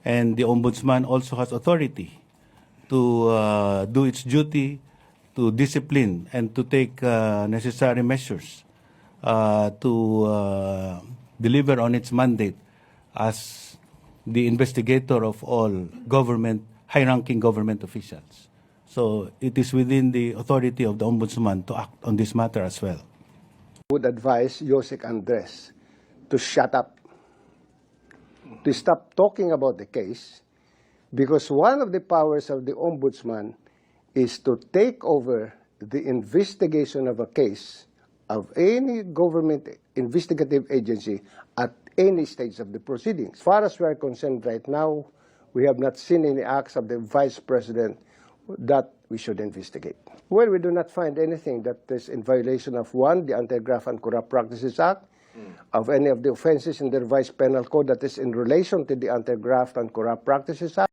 And the Ombudsman also has authority to do its duty, to discipline, and to take necessary measures to deliver on its mandate as the investigator of all government, high-ranking government officials. So it is within the authority of the Ombudsman to act on this matter as well. Would advise Josec Andres to shut up, to stop talking about the case, because one of the powers of the Ombudsman is to take over the investigation of a case of any government investigative agency at any stage of the proceedings. As far as we are concerned right now, we have not seen any acts of the Vice President that we should investigate. Well, we do not find anything that is in violation of, one, the Anti-Graft and Corrupt Practices Act, of any of the offenses in the revised penal code that is in relation to the Anti-Graft and Corrupt Practices Act.